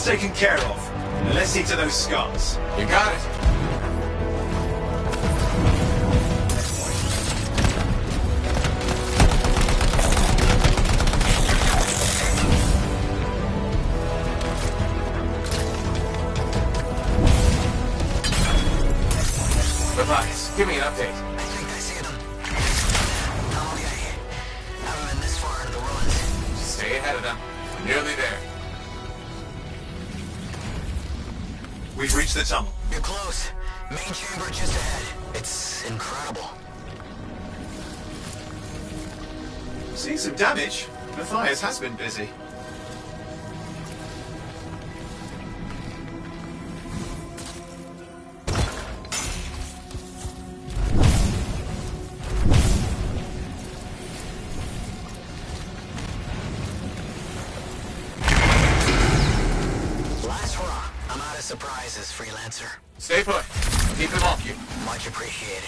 [SPEAKER 10] taken care of. Now let's see to those scars.
[SPEAKER 3] You got it. Matthias, give me an update.
[SPEAKER 17] I think I see them. Okay. Haven't been this far into the ruins.
[SPEAKER 3] Stay ahead of them. We're nearly there.
[SPEAKER 10] We've reached the tunnel.
[SPEAKER 17] You're close. Main chamber just ahead. It's incredible.
[SPEAKER 10] Seeing some damage. Matthias has been busy.
[SPEAKER 17] Surprises, freelancer.
[SPEAKER 3] Stay put. Keep them off you.
[SPEAKER 17] Much appreciated.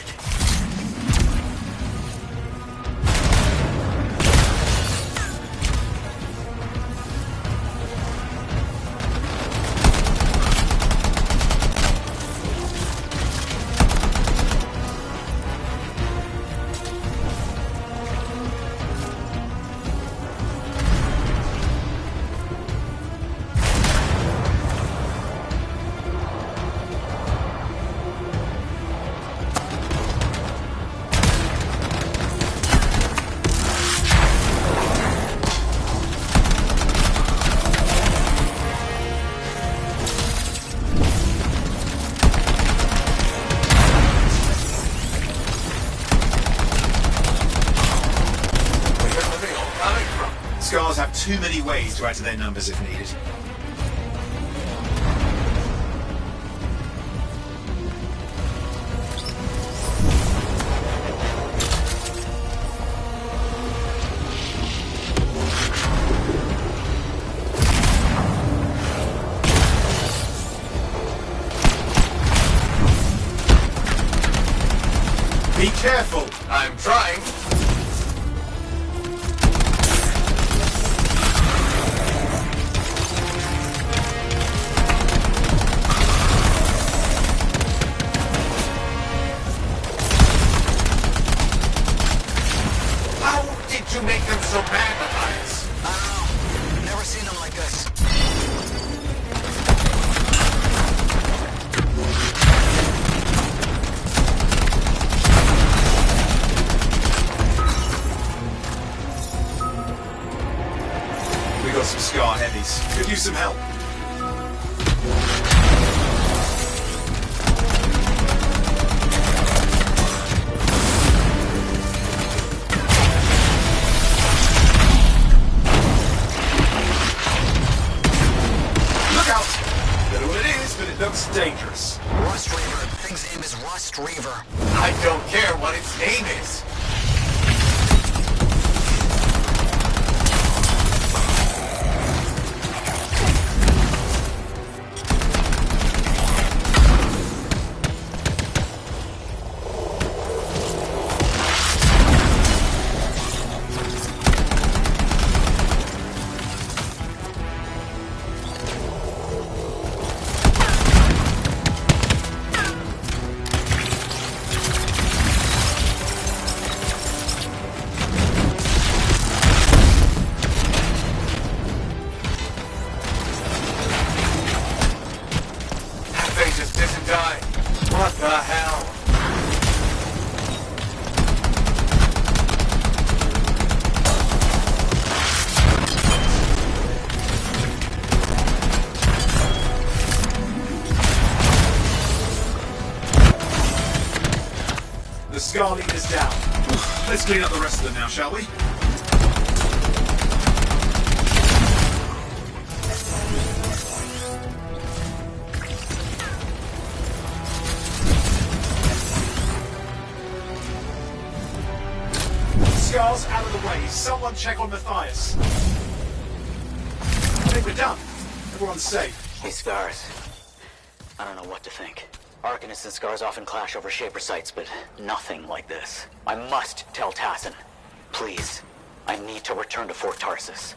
[SPEAKER 10] Scars have too many ways to add to their numbers if needed. Be careful!
[SPEAKER 3] I'm trying. You make them so mad, Matthias?
[SPEAKER 17] I don't know. Never seen them like this.
[SPEAKER 10] We got some scar heavies. Could use some help. Looks dangerous.
[SPEAKER 17] Rust Reaver. Thing's name is Rust Reaver.
[SPEAKER 3] I don't care what its name is. What the hell?
[SPEAKER 10] The Scar Leader's down. Let's clean up the rest of them now, shall we? Scar's out of the way. Someone check on Matthias. I think we're done. Everyone's safe.
[SPEAKER 17] Hey, Scars. I don't know what to think. Arcanists and Scars often clash over Shaper sites, but nothing like this. I must tell Tassin. Please. I need to return to Fort Tarsus.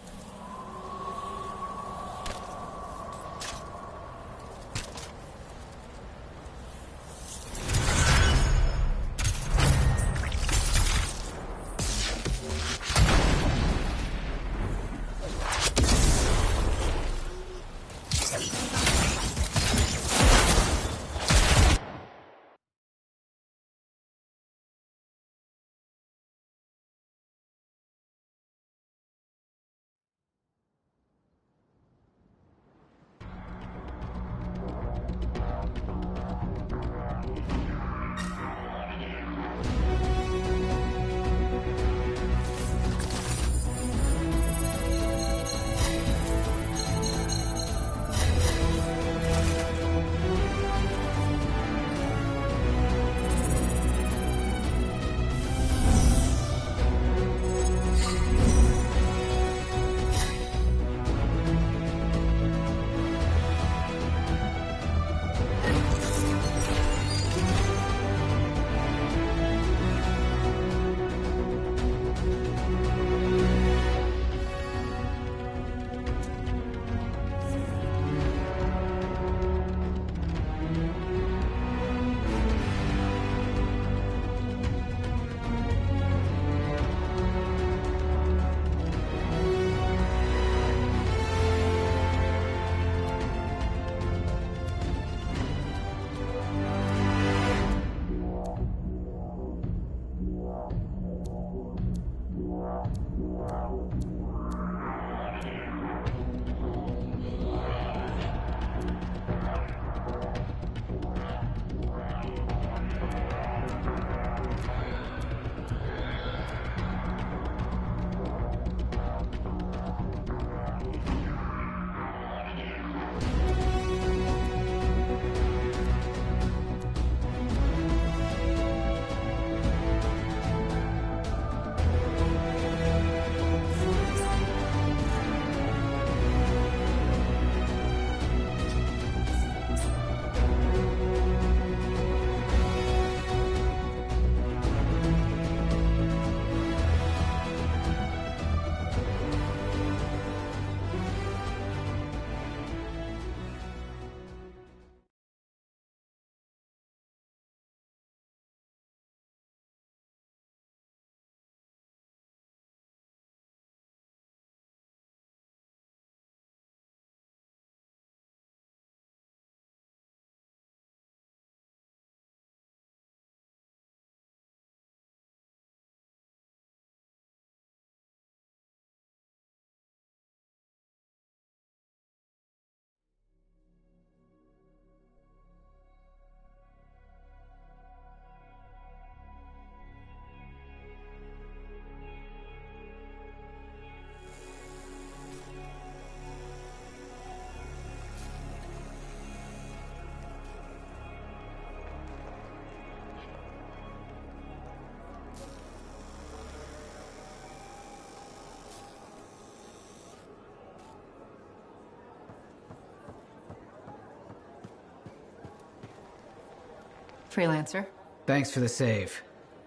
[SPEAKER 8] Freelancer.
[SPEAKER 18] Thanks for the save.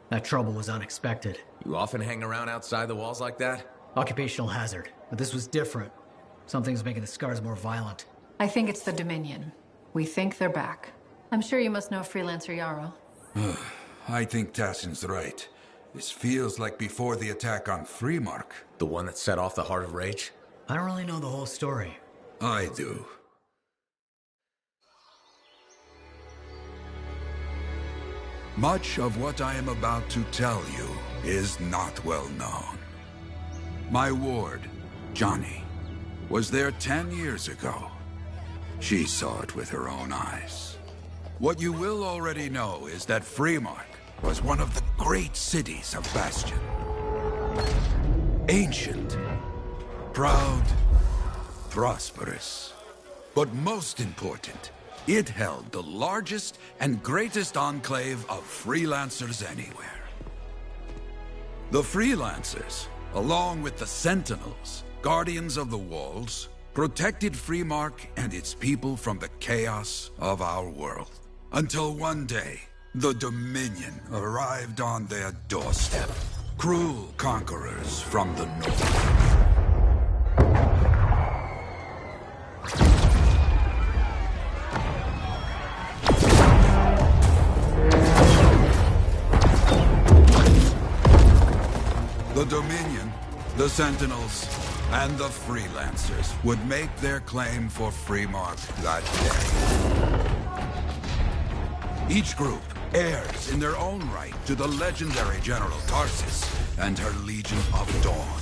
[SPEAKER 18] That trouble was unexpected.
[SPEAKER 11] You often hang around outside the walls like that?
[SPEAKER 18] Occupational hazard, but this was different. Something's making the scars more violent.
[SPEAKER 8] I think it's the Dominion. We think they're back. I'm sure you must know Freelancer Yarrow.
[SPEAKER 19] I think Tassin's right. This feels like before the attack on Freemark.
[SPEAKER 11] The one that set off the Heart of Rage?
[SPEAKER 18] I don't really know the whole story.
[SPEAKER 19] I do. Much of what I am about to tell you is not well known. My ward, Johnny, was there 10 years ago. She saw it with her own eyes. What you will already know is that Freemark was one of the great cities of Bastion. Ancient, proud, prosperous. But most important, it held the largest and greatest enclave of freelancers anywhere. The freelancers, along with the Sentinels, guardians of the walls, protected Freemark and its people from the chaos of our world. Until one day, the Dominion arrived on their doorstep. Cruel conquerors from the north. The Dominion, the Sentinels, and the Freelancers would make their claim for Freemark that day. Each group heirs in their own right to the legendary General Tarsis and her Legion of Dawn.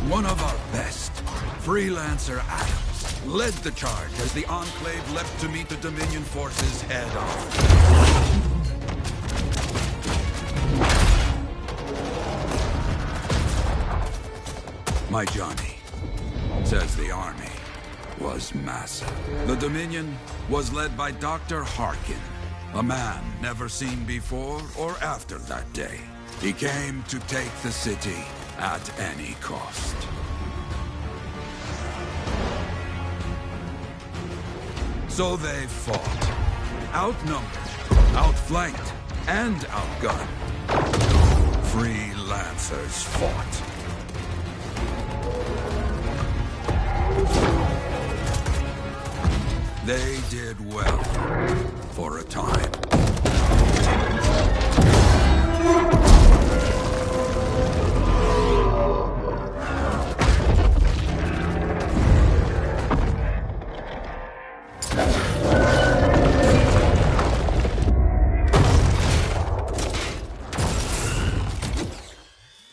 [SPEAKER 19] One of our best, Freelancer Adams, led the charge as the Enclave leapt to meet the Dominion forces head-on. My Johnny says the army was massive. The Dominion was led by Dr. Harkin, a man never seen before or after that day. He came to take the city at any cost. So they fought. Outnumbered, outflanked, and outgunned. Freelancers fought. They did well for a time.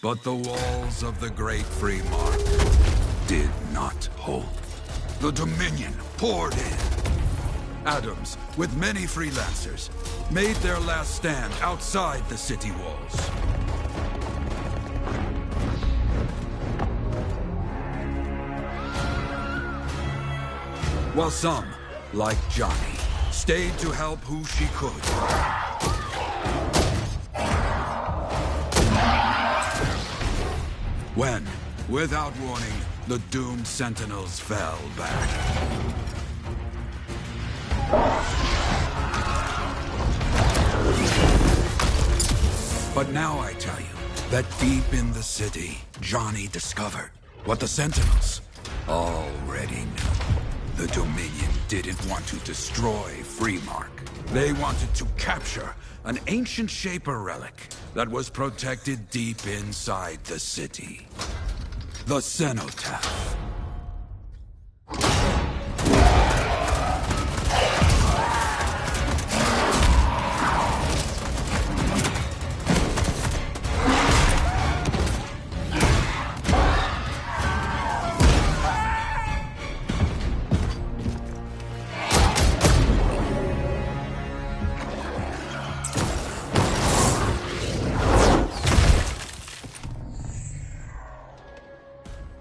[SPEAKER 19] But the walls of the Great Freemark did not hold. The Dominion poured in. Adams, with many freelancers, made their last stand outside the city walls. While some, like Johnny, stayed to help who she could. When, without warning, the doomed Sentinels fell back. But now I tell you that deep in the city, Johnny discovered what the Sentinels already knew. The Dominion didn't want to destroy Freemark. They wanted to capture an ancient Shaper relic that was protected deep inside the city. The Cenotaph.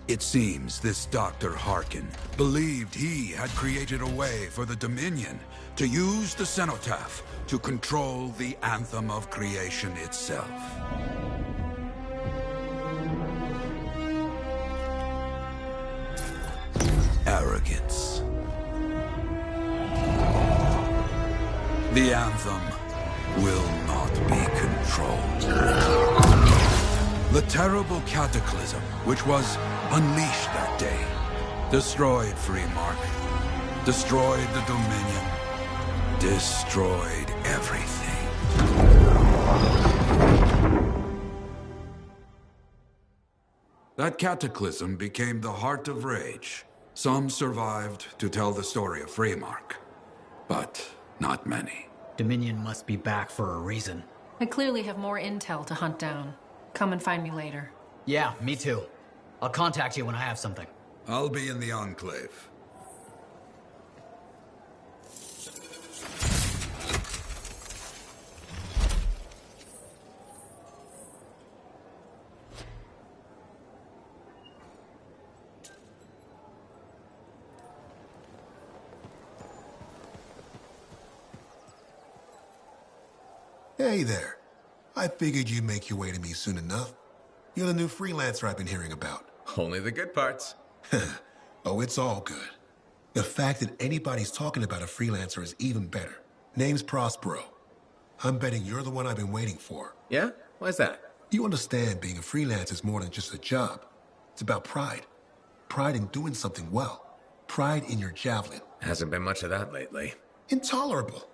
[SPEAKER 19] It seems this Dr. Harkin believed he had created a way for the Dominion to use the cenotaph to control the Anthem of Creation itself. Arrogance. The Anthem will not be controlled. The terrible cataclysm which was unleashed that day destroyed Freemark, destroyed the Dominion, destroyed everything. That cataclysm became the heart of rage. Some survived to tell the story of Freemark, but not many.
[SPEAKER 18] Dominion must be back for a reason.
[SPEAKER 8] I clearly have more intel to hunt down. Come and find me later.
[SPEAKER 18] Yeah, me too. I'll contact you when I have something.
[SPEAKER 19] I'll be in the Enclave.
[SPEAKER 20] Hey there. I figured you'd make your way to me soon enough. You're the new freelancer I've been hearing about.
[SPEAKER 11] Only the good parts.
[SPEAKER 20] Oh, it's all good. The fact that anybody's talking about a freelancer is even better. Name's Prospero. I'm betting you're the one I've been waiting for.
[SPEAKER 11] Yeah? Why's that?
[SPEAKER 20] You understand being a freelancer is more than just a job. It's about pride. Pride in doing something well. Pride in your javelin.
[SPEAKER 11] Hasn't been much of that lately.
[SPEAKER 20] Intolerable.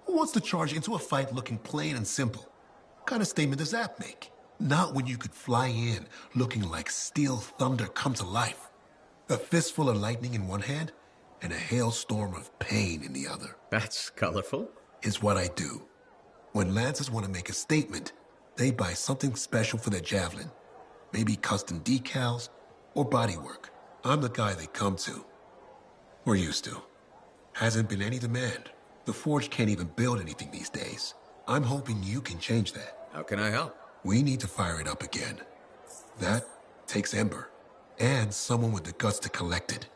[SPEAKER 20] Who wants to charge into a fight looking plain and simple? What kind of statement does that make? Not when you could fly in looking like steel thunder come to life. A fistful of lightning in one hand and a hailstorm of pain in the other.
[SPEAKER 11] That's colorful.
[SPEAKER 20] Is what I do. When Lancers want to make a statement, they buy something special for their javelin. Maybe custom decals or bodywork. I'm the guy they come to. Or used to. Hasn't been any demand. The Forge can't even build anything these days. I'm hoping you can change that.
[SPEAKER 11] How can I help?
[SPEAKER 20] We need to fire it up again. That takes Ember. And someone with the guts to collect it.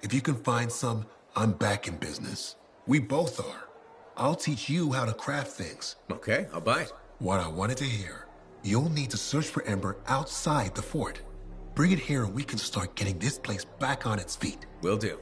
[SPEAKER 20] If you can find some, I'm back in business. We both are. I'll teach you how to craft things.
[SPEAKER 11] Okay, I'll buy it.
[SPEAKER 20] What I wanted to hear. You'll need to search for Ember outside the fort. Bring it here and we can start getting this place back on its feet.
[SPEAKER 11] Will do.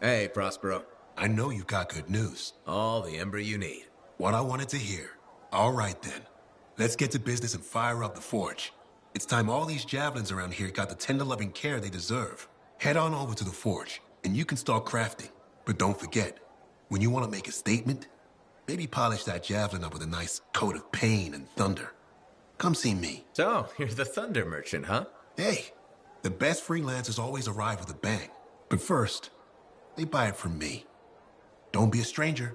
[SPEAKER 11] Hey, Prospero.
[SPEAKER 20] I know you've got good news.
[SPEAKER 11] All the Ember you need.
[SPEAKER 20] What I wanted to hear. All right, then. Let's get to business and fire up the Forge. It's time all these javelins around here got the tender loving care they deserve. Head on over to the Forge, and you can start crafting. But don't forget, when you want to make a statement, maybe polish that javelin up with a nice coat of pain and thunder. Come see me.
[SPEAKER 11] So, you're the thunder merchant, huh?
[SPEAKER 20] Hey, the best freelancers always arrive with a bang. But first, they buy it from me. Don't be a stranger.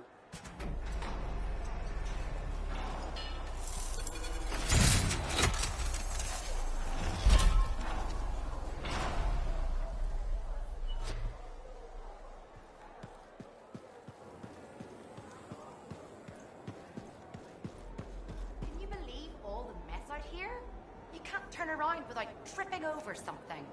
[SPEAKER 12] Can you believe all the mess out here? You can't turn around without tripping over something.